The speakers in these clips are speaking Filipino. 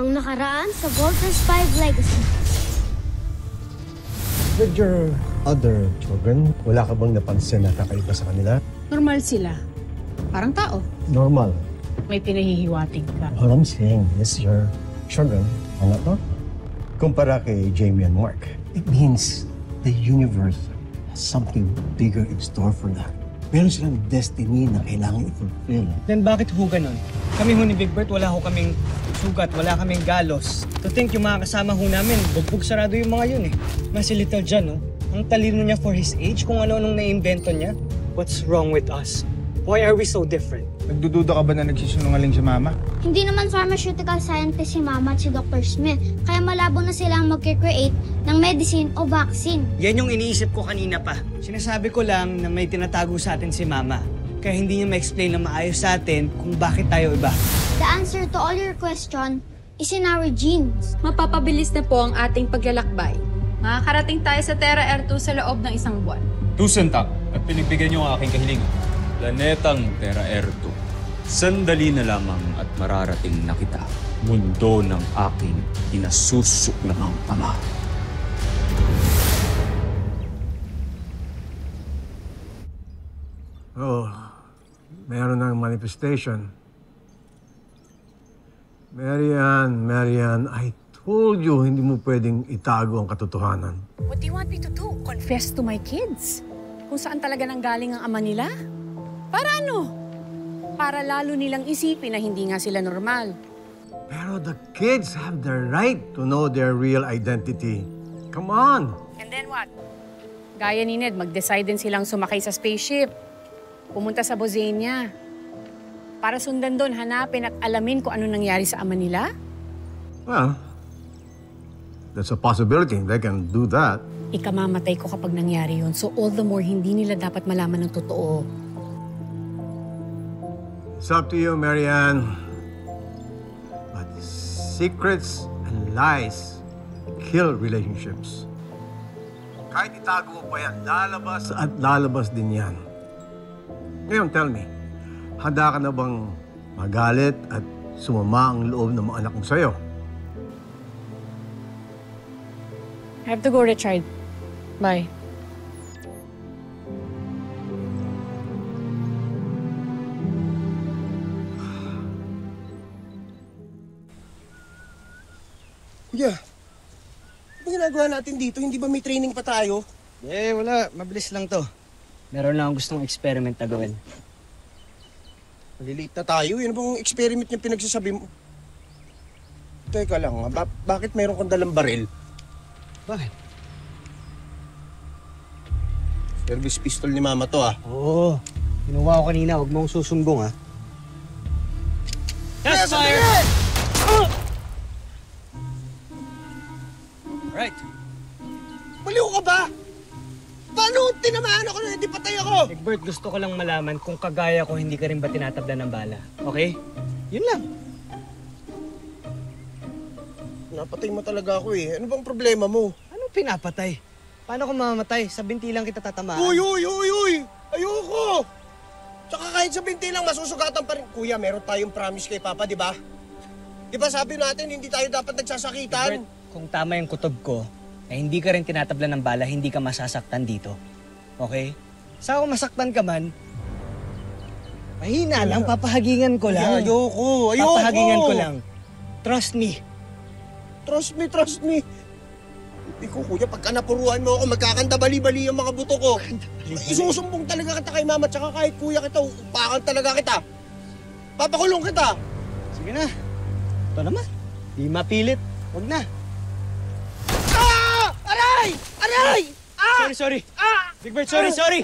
Ang nakaraan sa Volters 5 Legacy. With your other children, wala ka bang napansin na kakaiba sa kanila? Normal sila. Parang tao. Normal. May pinahihiwatig ka. All I'm saying is your children are not normal. Kumpara kay Jamie and Mark, it means the universe has something bigger in store for them. Meron silang destiny na kailangan i-fulfill. Then bakit ho ganun? Kami ho ni Big Bert, wala ho kaming sugat, wala kaming galos. To think yung mga kasama ho namin, bugbog sarado yung mga yun eh. Mas si Little John, ang talino niya for his age, kung ano-anong naimbento niya. What's wrong with us? Why are we so different? Nagdududa ka ba na nagsisinungaling si Mama? Hindi naman pharmaceutical scientist si Mama at si Dr. Smith, kaya malabo na silang mag-create ng medicine o vaccine. Yan yung iniisip ko kanina pa. Sinasabi ko lang na may tinatago sa atin si Mama. Kaya hindi niya ma-explain na maayos sa atin kung bakit tayo iba. The answer to all your question is in our genes. Mapapabilis na po ang ating paglalakbay. Makakarating tayo sa Terra R2 sa loob ng 1 buwan. Tusentak at pinagbigyan niyo ang aking kahilingan. Planetang Terra R2. Sandali na lamang at mararating na kita. Mundo ng aking inasusuklamang ama. Oh, meron ng manifestation. Marian, I told you hindi mo pwedeng itago ang katotohanan. What do you want me to do? Confess to my kids? Kung saan talaga nanggaling ang ama nila? Para ano? Para lalo nilang isipin na hindi nga sila normal. Pero the kids have the right to know their real identity. Come on! And then what? Gaya ni Ned, mag-decide din silang sumakay sa spaceship. Pumunta sa Bozania. Para sundan doon, hanapin at alamin kung ano nangyari sa ama nila? Well, that's a possibility. They can do that. Ikamamatay ko kapag nangyari yun. So all the more, hindi nila dapat malaman ng totoo. It's up to you, Marianne. But secrets and lies kill relationships. Kahit itago mo pa yan, lalabas at lalabas din yan. Ngayon, tell me, handa ka na bang magalit at sumama ang loob ng mga anak mo sa'yo? I have to go, Richard. Bye. Kuya, ano ginagawa natin dito? Hindi ba may training pa tayo? Eh, wala. Mabilis lang to. Meron lang akong gustong experiment na gawin. Malilate na tayo. Yan bang experiment niya pinagsasabi mo? Teka lang, bakit mayroon kang dalang baril? Bakit? Service pistol ni Mama to, ah. Oo. Kinuha ko kanina. Huwag mo akong susumbong, ha? That's fire! Right. Baliw ka ba? Paano tinamaan ako na hindi patay ako? Egbert, gusto ko lang malaman kung kagaya ko hindi ka rin ba tinatabla ng bala. Okay? Yun lang. Napatay mo talaga ako eh. Ano bang problema mo? Anong pinapatay? Paano kung mamamatay? Sa binti lang kita tatamaan. Uy! Ayoko! Tsaka kahit sa binti lang, masusugatan pa rin. Kuya, meron tayong promise kay Papa, di ba? Di ba sabi natin, hindi tayo dapat nagsasakitan? Egbert, kung tama yung kutob ko, na hindi ka rin tinatabla ng bala, hindi ka masasaktan dito. Okay? Sa ako masaktan ka man, mahina lang, papahagingan ko lang. Ayoko! Papahagingan ko lang. Trust me. Trust me. Hindi ko, kuya, pagka napuruan mo ako, magkakanta bali-bali ang mga buto ko. Isusumbong talaga kita kay Mama, tsaka kahit kuya kita, upakan talaga kita. Papakulong kita. Sige na. Ito naman. Di mapilit. Huwag na. Aray! Sorry. Big Bird, sorry.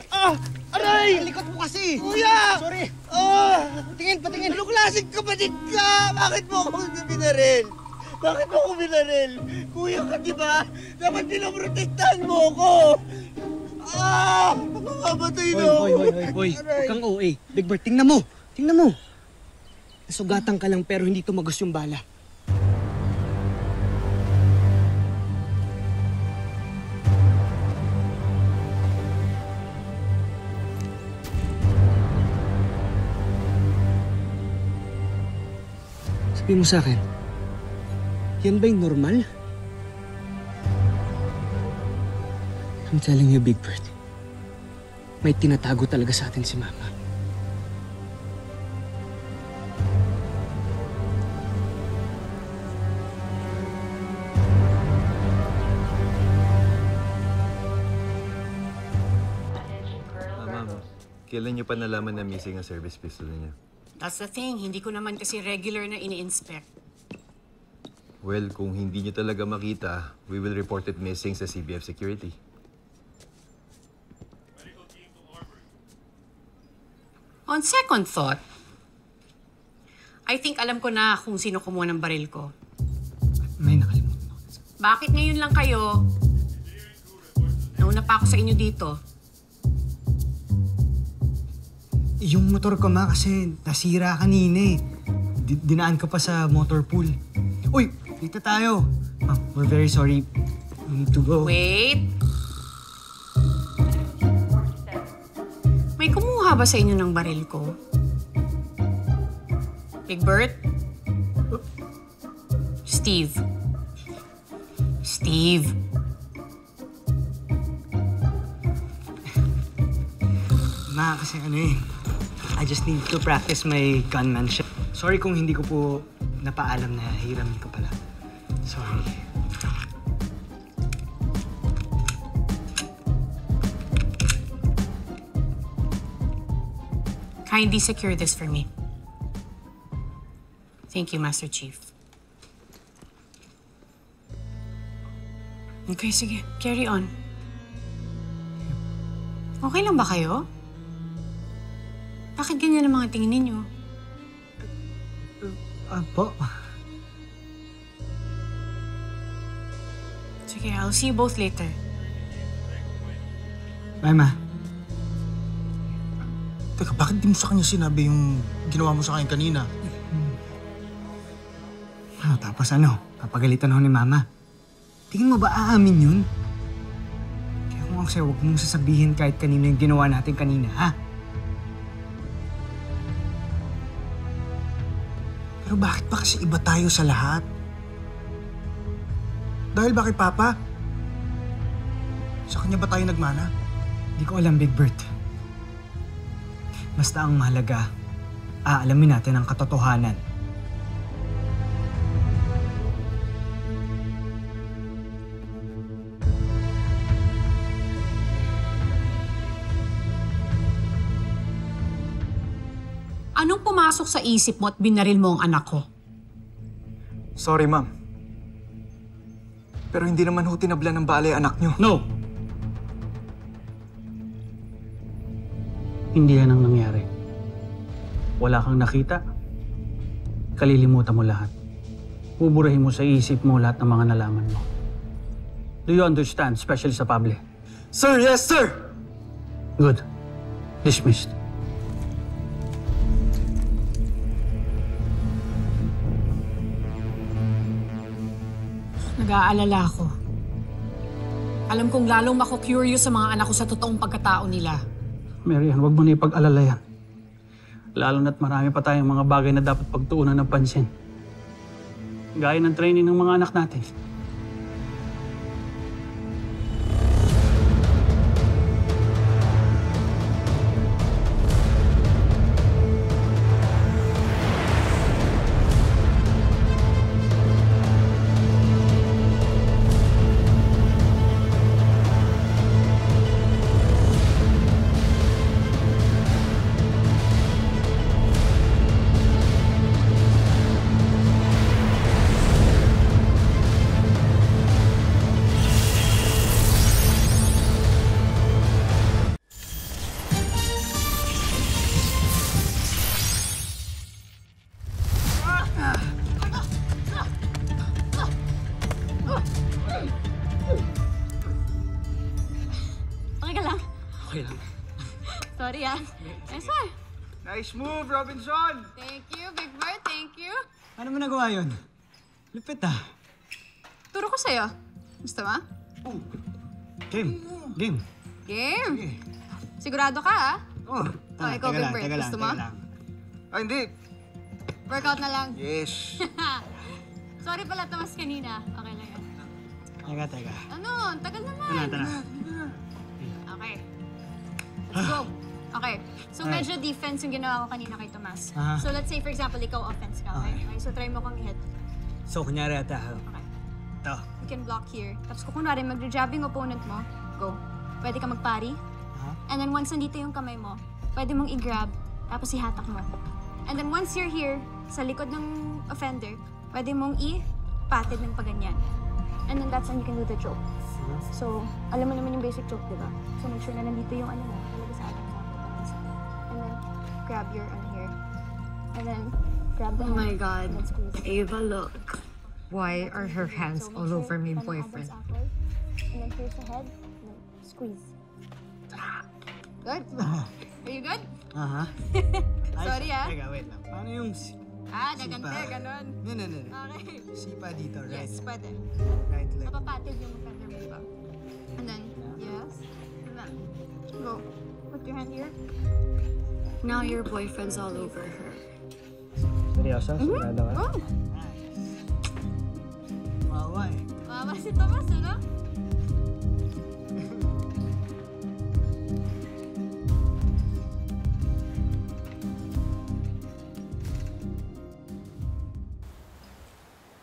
Aray! Likot mo kasi. Kuya! Sorry. Patingin. Anong klaseng kapatid ka? Bakit mo ako binaril? Kuya ka, di ba? Dapat pinaprotektahan mo ako. Mamamatay na ako. Hoy. Huwag kang OA. Big Bird, tingnan mo. Nasugatan ka lang pero hindi tumagos yung bala. Sabihin mo sa akin, Yan ba yung normal? I'm telling you, Big Bird. May tinatago talaga sa atin si Mama. Ma'am, kailan niyo pa nalaman na missing ang service pistol niya? That's the thing, hindi ko naman kasi regular na ini-inspect. Well, kung hindi niyo talaga makita, we will report it missing sa CBF Security. On second thought, I think alam ko na kung sino kumuha ng baril ko. May nakalimutan ako. Bakit ngayon lang kayo? Nauna pa ako sa inyo dito. Yung motor ko, Ma, kasi nasira kanina eh. Dinaan ka pa sa motor pool. Uy, dito tayo. Ma, we're very sorry. We need to go. Wait. May kumuha ba sa inyo ng baril ko? Big Bert? Steve. Steve. Ma, kasi ano eh. I just need to practice my gunmanship. Sorry kung hindi ko po napaalam na hiramin ko pala. Sorry. Kindly secure this for me. Thank you, Master Chief. Okay, sige. Carry on. Okay lang ba kayo? Bakit ganyan ang mga tingin ninyo? Po? Sige, I'll see you both later. Bye, Ma. Teka, bakit di mo sa kanya sinabi yung ginawa mo sa akin kanina? Tapos ano? Papagalitan ako ni Mama. Tingin mo ba aamin yun? Kaya kung ako sa'yo, huwag mong sasabihin kahit kanino yung ginawa natin kanina, ha? Pero bakit ba kasi iba tayo sa lahat? Dahil ba kay Papa? Sa kanya ba tayo nagmana? Hindi ko alam, Big Bert. Basta ang mahalaga, aalamin natin ang katotohanan. Anong pumasok sa isip mo at binaril mo ang anak ko? Sorry, Ma'am. Pero hindi naman ho tinablan ng bala ang anak niyo. No! Hindi yan ang nangyari. Wala kang nakita. Kalilimutan mo lahat. Buburahin mo sa isip mo lahat ng mga nalaman mo. Do you understand, especially sa public? Sir, yes, sir! Good. Dismissed. Nag-aalala ako. Alam kong lalong mako-curious sa mga anak ko sa totoong pagkatao nila. Marian, huwag mo na ipag-alala yan. Lalo na't marami pa tayong mga bagay na dapat pagtuunan ng pansin. Gaya ng training ng mga anak natin. Okay lang. Sorry ah. Nice one. Nice move, Robinson! Thank you, Big Bird. Thank you. Paano mo nagawa yun? Lupit ah. Turo ko sa'yo. Gusto mo? Game. Game. Game. Sigurado ka ah? Oh, ikaw, Big Bird. Gusto mo? Ah, hindi. Workout na lang. Yes. Sorry pala, Tomas, kanina. Okay lang yan. Teka. Ano? Tagal naman. Tara. Okay. Let's go. Okay. So, medyo defense yung ginawa ko kanina kay Tomas. So, let's say, for example, ikaw offense ka, okay? So, try mo kang i-hit. So, kunyari ata. Okay. Ito. You can block here. Tapos kung kunwari, mag-jab yung opponent mo, go. Pwede ka magpari. And then once nandito yung kamay mo, pwede mong i-grab, tapos ihatak mo. And then once you're here, sa likod ng offender, pwede mong i-patid ng paganyan. And then that's when you can do the choke. So, alam mo naman yung basic choke, di ba? So, make sure na nandito yung ano mo, talaga sa atin. And then, grab your ano here. And then, grab the hand. Oh my God. And then squeeze. Ava, look. Why are her hands So, make all sure over my na boyfriend? elbows upward. And then here's the head. And then squeeze. Good? Are you good? Sorry, Teka, wait lang. Paano yung... Dagante, ganun. No. Okay. Sipa dito, right? Yes, pwede. Right leg. Mapapatid yung offender mo, diba? And then, yes. And then, go. Put your hand here. Now your boyfriend's all over her. Seryoso? Sigurado ka? Oh! Wawa eh. Mama si Tomas, ano?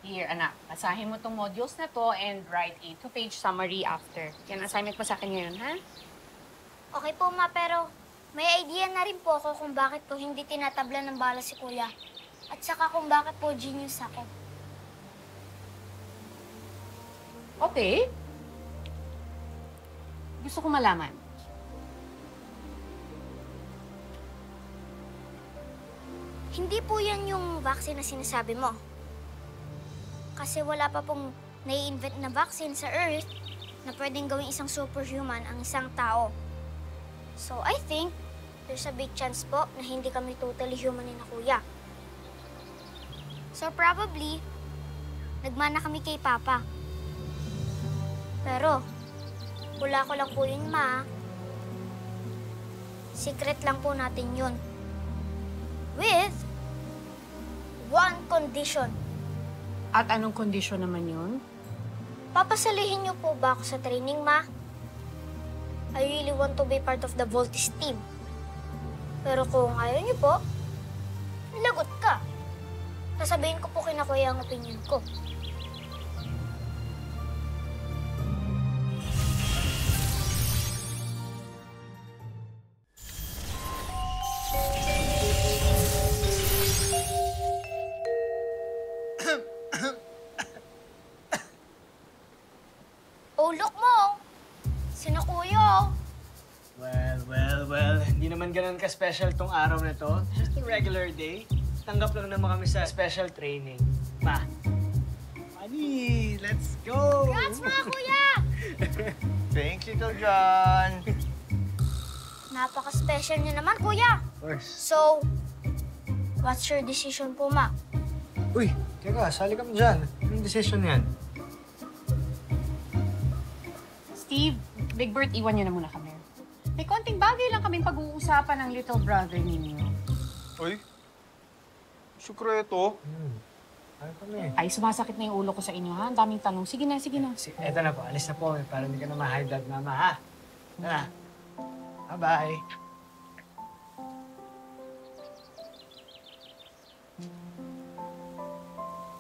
Here, anak. Basahin mo tong modules na to and write a 2-page summary after. Yan ang assignment mo sa akin ngayon, ha? Okay po, ma, pero may idea na rin po ako kung bakit po hindi tinatabla ng bala si Kuya. At saka kung bakit po genius ako. Okay. Gusto ko malaman. Hindi po yan yung vaccine na sinasabi mo. Kasi wala pa pong nai-invent na vaccine sa Earth na pwedeng gawing isang superhuman ang isang tao. So I think there's a big chance po na hindi kami totally human ni na Kuya. So probably, nagmana kami kay Papa. Pero, wala ko lang po yun, Ma. Secret lang po natin yun. With one condition. At anong kondisyon naman yun? Papasalihin niyo po ba ako sa training, Ma? I really want to be part of the Voltis team. Pero kung ayaw niyo po, lagot ka. Sasabihin ko po kina Kuya ang opinion ko. Ulok mo! Sino Kuya? Well. Hindi naman ganun ka-special tong araw na to. Just a regular day. Tanggap lang naman kami sa special training. Ma. Money! Let's go! Congrats mga Kuya! Thanks, Little John. Napaka-special niyo naman, Kuya. Of course. So, what's your decision po, Ma? Uy, teka, sali kami dyan. Anong decision yan? Steve, Big Bert, iwan niyo na muna kami. May konting bagay lang kaming pag-uusapan ng little brother ninyo. Uy, sikreto. Ano kami? Ay, sumasakit na yung ulo ko sa inyo, ha? Ang daming tanong. Sige na. Eto na po, alis na po kami para hindi ka na ma-high blood, Mama, ha? Tara. Bye-bye.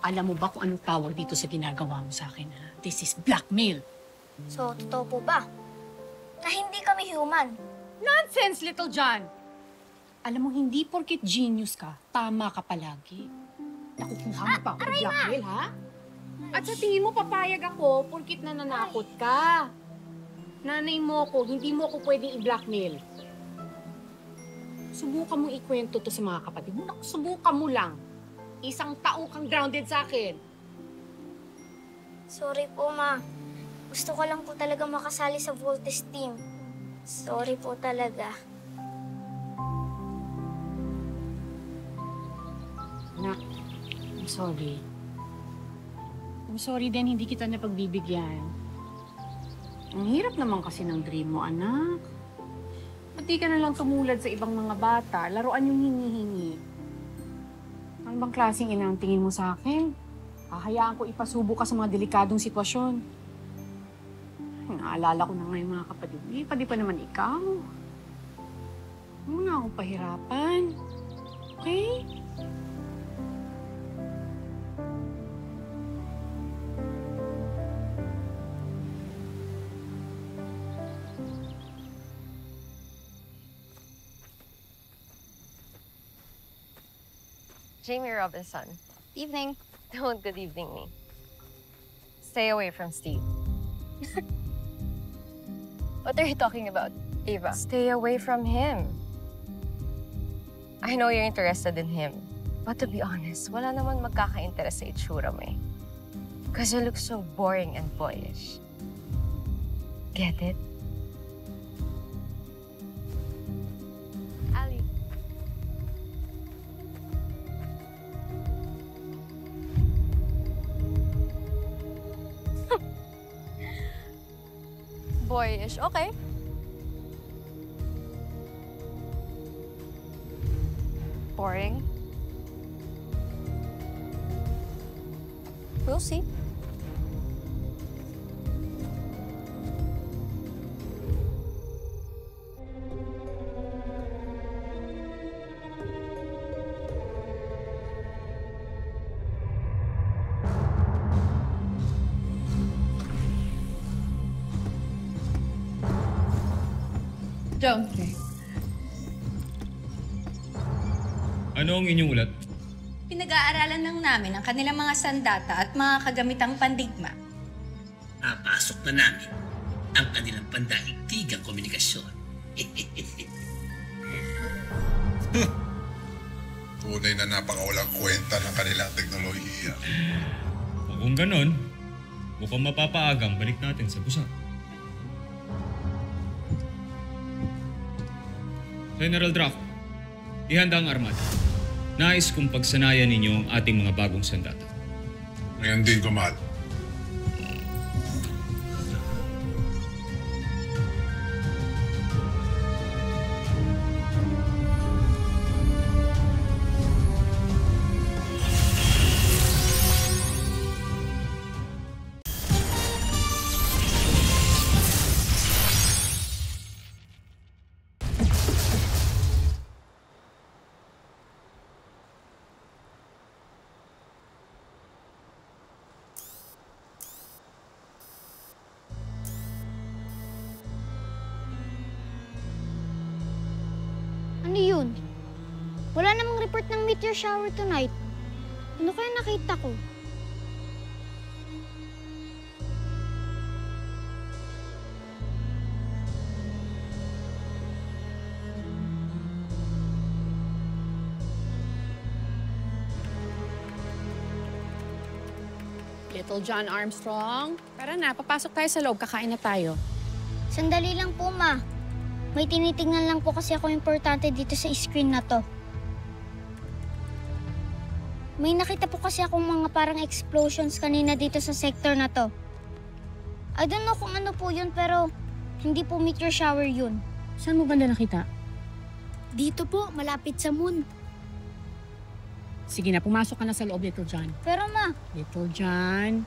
Alam mo ba kung anong tawag dito sa ginagawa mo sa akin, ha? This is blackmail. So, totoo po ba? Na hindi kami human. Nonsense, Little John! Alam mo, hindi porket genius ka, tama ka palagi. Nakukuha mo pa ako ng blackmail, ha? At sa tingin mo, papayag ako porket nananakot ka. Nanay mo ko, hindi mo ako pwedeng i-blackmail. Subukan mong ikwento to sa mga kapatid mo. Naku, subukan mo lang. Isang taong kang grounded sa akin. Sorry po, Ma. Gusto ko lang po talaga makasali sa Voltis team. Sorry po talaga. Anak, I'm sorry. I'm sorry din, hindi kita napagbibigyan. Ang hirap naman kasi ng dream mo, anak. Ba't di ka na lang tumulad sa ibang mga bata? Laruan yung hinihingi. Ano bang klaseng ina ang tingin mo sa akin? Hahayaan ko ipasubo ka sa mga delikadong sitwasyon. Ay, naalala ko na ngayon mga kapatid. Pwede pa naman ikaw. Huwag mo na akong pahirapan. Okay? Jamie Robinson. Evening. Don't good evening me. Stay away from Steve. What are you talking about, Ava? Stay away from him. I know you're interested in him. But to be honest, wala naman magkaka-interest sa itsura mo eh. Because you look so boring and boyish. Get it? Ali. Boyish. Okay. Boring. We'll see. Don't. Ano ang inyong ulat? Pinag-aaralan lang namin ang kanilang mga sandata at mga kagamitang pandigma. Papasok na namin ang kanilang pandaigdigang komunikasyon. Tunay na napakawalang kwenta ng kanilang teknolohiya. Kung ganon, mukhang mapapaagang balik natin sa busa. General Draco, ihanda ang armada. Nais kong pagsanayan ninyo ang ating mga bagong sandata. Ngayon din, Kamal. Ano yun? Wala namang report ng meteor shower tonight. Ano kaya nakita ko? Little John Armstrong. Tara na, papasok tayo sa loob. Kakain na tayo. Sandali lang po, Ma. May tinitingnan lang po kasi ako importante dito sa screen na to. May nakita po kasi akong mga parang explosions kanina dito sa sector na to. I don't know kung ano po yun, pero hindi po meteor shower yun. Saan mo banda nakita? Dito po, malapit sa moon. Sige na, pumasok ka na sa loob, Little John. Pero Ma, Little John.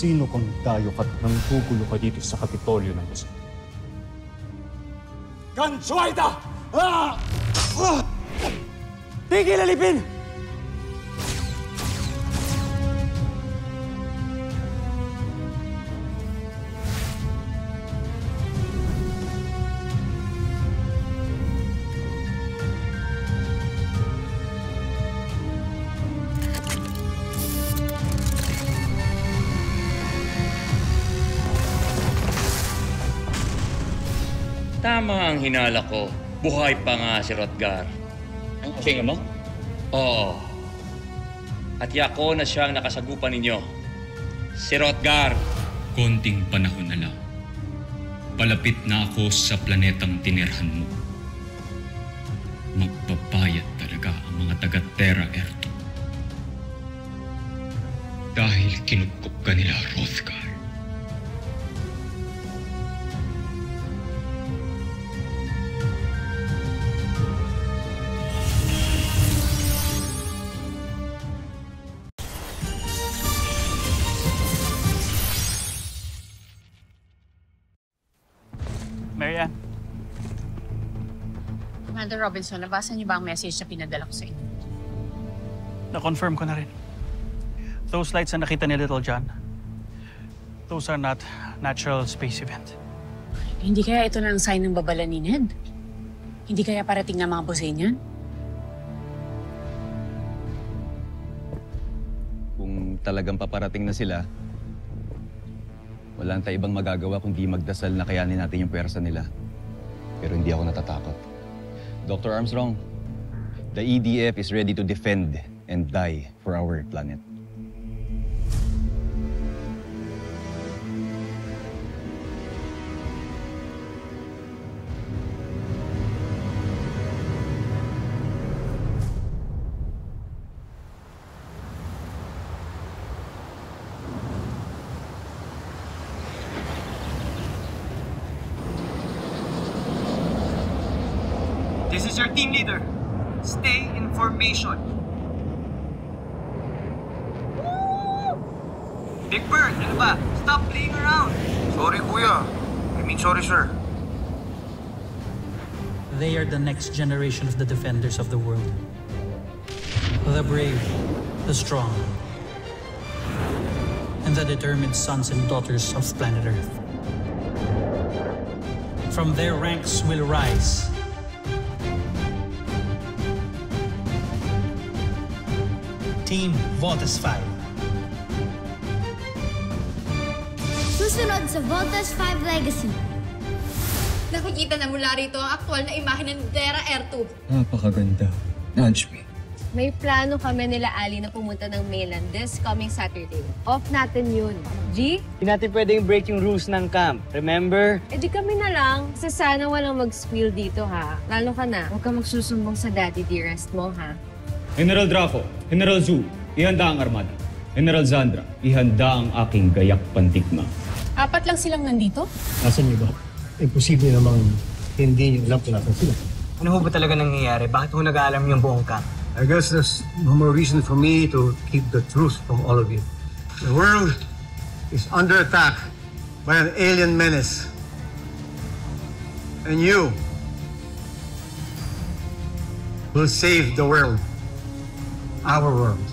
Sino kang dayo at nanggugulo ka dito sa Kapitolyo ng Luzon? Gansuaita! Tigil alipin! Tama ang hinala ko. Buhay pa nga si Rotgar. Ang aking ama? Oo. At yako na siyang nakasagupan ninyo. Si Rotgar. Konting panahon na lang. Palapit na ako sa planetang tinirhan mo. Magpapayat talaga ang mga taga-Terra Erto. Dahil kinukop ka nila, Rothgar. Marianne. Commander Robinson, nabasa niyo ba ang message na pinadala ko sa inyo? Na-confirm ko na rin. Those lights na nakita ni Little John, those are not natural space event. Hindi kaya ito na ang sign ng babala ni Ned? Hindi kaya parating na mga busin yan? Kung talagang paparating na sila, wala tayong ibang magagawa kundi magdasal na kayanin natin yung pwersa nila. Pero hindi ako natatakot. Dr. Armstrong, the EDF is ready to defend and die for our planet. This is your team leader. Stay in formation. Big Bird, ano ba? Stop playing around. Sorry, kuya. I mean, sorry, sir. They are the next generation of the defenders of the world. The brave, the strong, and the determined sons and daughters of planet Earth. From their ranks will rise Team Voltes 5. Susunod sa Voltes 5 Legacy. Nakikita na mula rito ang aktual na imahe ng Terra Erto. Napakaganda. Nudge me. May plano kami nila Ali na pumunta ng mainland this coming Saturday. Off natin yun. G? Hindi natin pwedeng break yung rules ng camp. Remember? Eh di kami na lang. Kasi sana walang mag-spill dito ha. Lalo ka na. Huwag ka magsusumbong sa daddy dearest mo ha. General Draco, General Zhu, ihanda ang armada. General Zandra, ihanda ang aking gayak pandigma. 4 lang silang nandito? Nasaan niyo ba? Imposible namang hindi niyo alam kung nasan sila. Ano ho ba talaga nangyayari? Bakit ho nag-aalam yung buong camp? I guess there's no more reason for me to keep the truth from all of you. The world is under attack by an alien menace. And you will save the world. Our world.